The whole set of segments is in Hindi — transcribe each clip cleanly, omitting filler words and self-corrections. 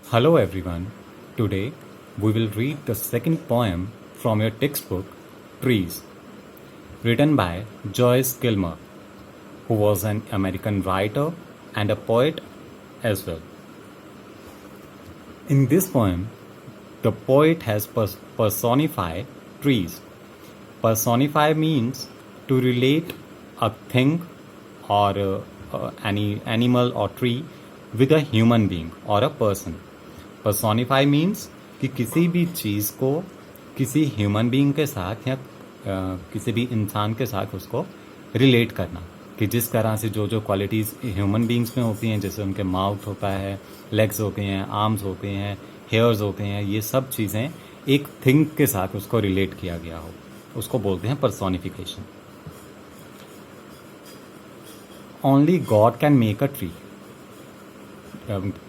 Hello everyone. Today we will read the second poem from your textbook Trees, written by Joyce Gilmer, who was an American writer and a poet as well. In this poem, the poet has personified trees. Personify means to relate a thing or any animal or tree with a human being or a person. Personify means कि किसी भी चीज़ को किसी ह्यूमन बीइंग के साथ या किसी भी इंसान के साथ उसको रिलेट करना, कि जिस तरह से जो जो क्वालिटीज़ ह्यूमन बीइंग्स में होती हैं, जैसे उनके माउथ होता है, लेग्स होते हैं, आर्म्स होते हैं, हेयर्स होते हैं, ये सब चीज़ें एक थिंग के साथ उसको रिलेट किया गया हो, उसको बोलते हैं personification. Only God can make a tree.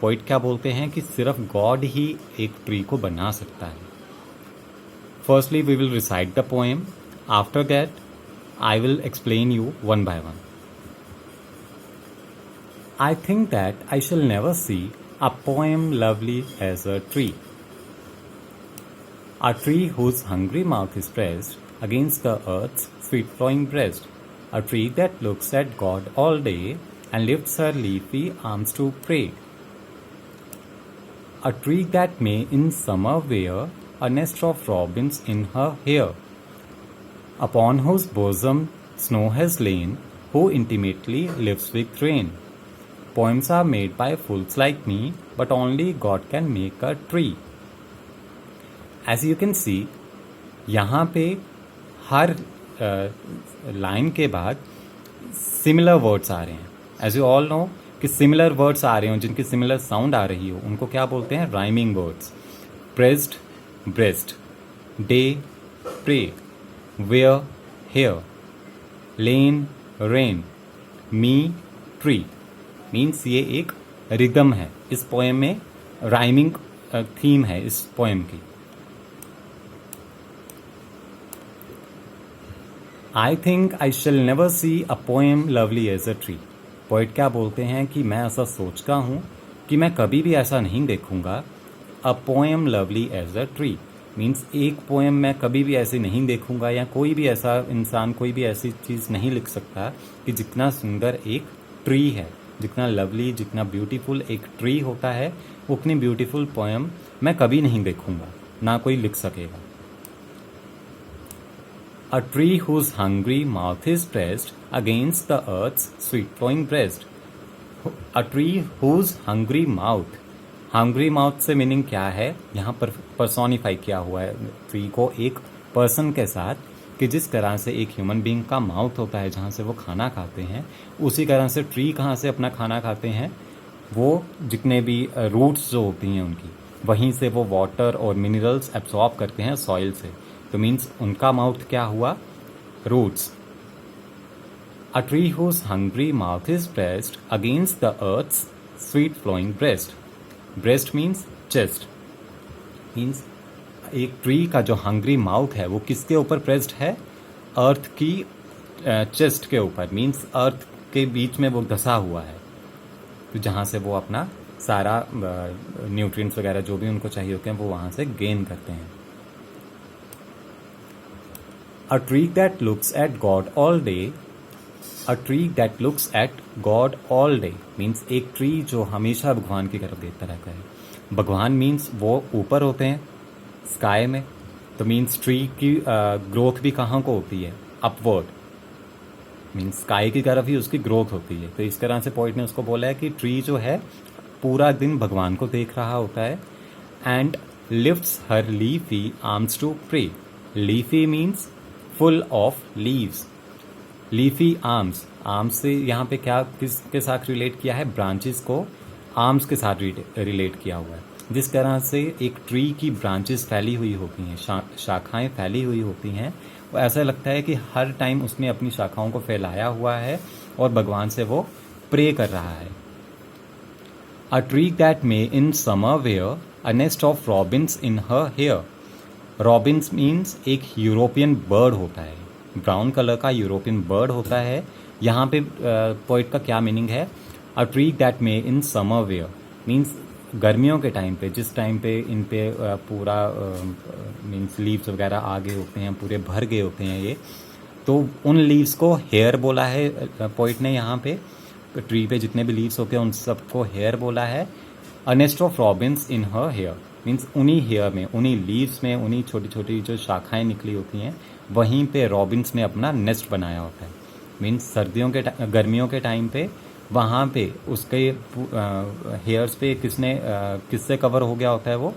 Poet क्या बोलते हैं कि सिर्फ गॉड ही एक ट्री को बना सकता है. Firstly we will recite the poem. After that I will explain you one by one. I think that I shall never see a poem lovely as a tree. A tree whose hungry mouth is pressed against the earth's sweet flowing breast. A tree that looks at God all day and lifts her leafy arms to pray. A tree that may in summer wear a nest of robins in her hair, upon whose bosom snow has lain, who intimately lives with rain. Poems are made by fools like me, but only God can make a tree. As you can see, यहाँ पे हर लाइन के बाद सिमिलर वर्ड्स आ रहे हैं. एज यू ऑल नो कि सिमिलर वर्ड्स आ रहे हो, जिनकी सिमिलर साउंड आ रही हो, उनको क्या बोलते हैं? Rhyming words. Pressed, breast, day, pray, wear, hair, lain, rain, me, tree. Means ये एक रिदम है. इस पोएम में राइमिंग थीम है इस पोएम की. I think I shall never see a poem lovely as a tree. Poet क्या बोलते हैं कि मैं ऐसा सोचता हूँ कि मैं कभी भी ऐसा नहीं देखूंगा. A poem lovely as a tree means एक पोएम मैं कभी भी ऐसे नहीं देखूंगा, या कोई भी ऐसा इंसान कोई भी ऐसी चीज़ नहीं लिख सकता कि जितना सुंदर एक ट्री है, जितना लवली, जितना ब्यूटीफुल एक ट्री होता है, उतनी ब्यूटीफुल पोएम मैं कभी नहीं देखूंगा, ना कोई लिख सकेगा. A tree whose hungry mouth is pressed against the earth's sweet flowing breast. A tree whose hungry mouth. Hungry mouth से मीनिंग क्या है? यहाँ पर पर्सोनिफाई किया हुआ है ट्री को एक पर्सन के साथ, कि जिस तरह से एक ह्यूमन बीइंग का माउथ होता है जहाँ से वो खाना खाते हैं, उसी तरह से ट्री कहाँ से अपना खाना खाते हैं? वो जितने भी रूट्स जो होती हैं उनकी, वहीं से वो वाटर और मिनरल्स एब्सॉर्ब करते हैं सॉइल से. तो मीन्स उनका माउथ क्या हुआ? Roots. A tree whose hungry mouth is pressed against the earth's sweet flowing breast. Breast means chest. Means एक ट्री का जो हंग्री माउथ है वो किसके ऊपर प्रेस्ड है? अर्थ की चेस्ट के ऊपर. मीन्स अर्थ के बीच में वो धसा हुआ है, तो जहाँ से वो अपना सारा न्यूट्रिएंट्स वगैरह जो भी उनको चाहिए होते हैं वो वहाँ से गेन करते हैं. A tree that looks at God all day. A tree that looks at God all day means एक ट्री जो हमेशा भगवान की तरफ देखता रहता है. भगवान मीन्स वो ऊपर होते हैं स्काई में, तो मीन्स ट्री की ग्रोथ भी कहाँ को होती है? अपवर्ड. मीन्स स्काई की तरफ ही उसकी ग्रोथ होती है. तो इस तरह से पोइट ने उसको बोला है कि ट्री जो है पूरा दिन भगवान को देख रहा होता है. And lifts her leafy arms to pray. Leafy means full of leaves. Leafy arms. Arms से यहाँ पे क्या किसके साथ रिलेट किया है? ब्रांचेस को आर्म्स के साथ रिलेट किया हुआ है. जिस तरह से एक ट्री की ब्रांचेस फैली हुई होती हैं, शाखाएं फैली हुई होती हैं, वो ऐसा लगता है कि हर टाइम उसने अपनी शाखाओं को फैलाया हुआ है और भगवान से वो प्रे कर रहा है. A tree that may in summer wear a nest of robins in her hair. Robins means एक यूरोपियन बर्ड होता है, ब्राउन कलर का यूरोपियन बर्ड होता है. यहाँ पे पोइट का क्या मीनिंग है? A tree that may in summer wear means गर्मियों के टाइम पे, जिस टाइम पे इन पे पूरा मीन्स लीव्स वगैरह आ गए होते हैं, पूरे भर गए होते हैं ये, तो उन लीव्स को हेयर बोला है पोइट ने यहाँ पे। ट्री पे जितने भी लीव्स होते हैं उन सबको हेयर बोला है। A nest of robins in her hair means उन्हीं हेयर में, उन्हीं लीव्स में, उन्हीं छोटी छोटी जो शाखाएं निकली होती हैं वहीं पे रॉबिन्स ने अपना नेस्ट बनाया होता है। मीन्स सर्दियों के गर्मियों के टाइम पे वहाँ पे उसके हेयर्स पे किससे कवर हो गया होता है, वो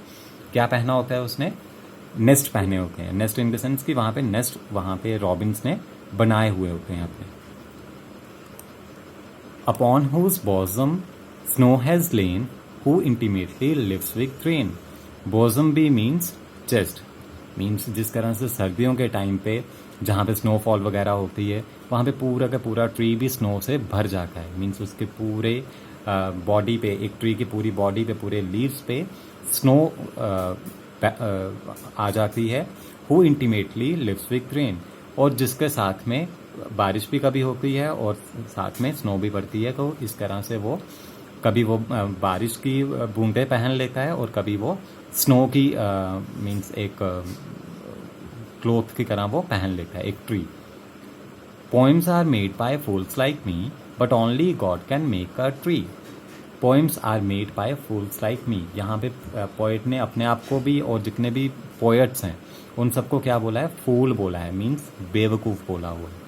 क्या पहना होता है उसने, नेस्ट पहने होते हैं। नेस्ट इन द सेंस कि वहाँ पे नेस्ट वहाँ पे रॉबिन्स ने बनाए हुए होते हैं अपने। Upon whose bosom snow has lain who intimately lives with rain. Bosom भी मीन्स चेस्ट, मीन्स जिस तरह से सर्दियों के टाइम पे जहाँ पे स्नोफॉल वगैरह होती है वहाँ पे पूरा का पूरा ट्री भी स्नो से भर जाता है। मीन्स उसके पूरे बॉडी पे, एक ट्री की पूरी बॉडी पे, पूरे लीव्स पे स्नो आ जाती है। Who intimately lives with rain, और जिसके साथ में बारिश भी कभी होती है और साथ में स्नो भी पड़ती है। तो इस तरह से वो कभी वो बारिश की बूंदें पहन लेता है और कभी वो स्नो की मीन्स एक क्लोथ की तरह वो पहन लेता है, एक tree. Poems are made by fools like me but only God can make a tree. Poems are made by fools like me, यहाँ पे पोएट ने अपने आप को भी और जितने भी पोएट्स हैं उन सबको क्या बोला है, फूल बोला है, मीन्स बेवकूफ़ बोला हुआ है।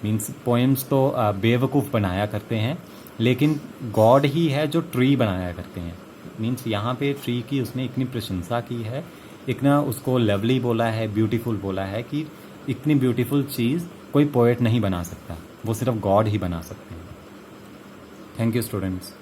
मीन्स पोएम्स तो बेवकूफ़ बनाया करते हैं, लेकिन गॉड ही है जो ट्री बनाया करते हैं। मीन्स यहाँ पे ट्री की उसने इतनी प्रशंसा की है, इतना उसको लवली बोला है, ब्यूटीफुल बोला है कि इतनी ब्यूटीफुल चीज़ कोई पोएट नहीं बना सकता, वो सिर्फ गॉड ही बना सकते हैं। Thank you students.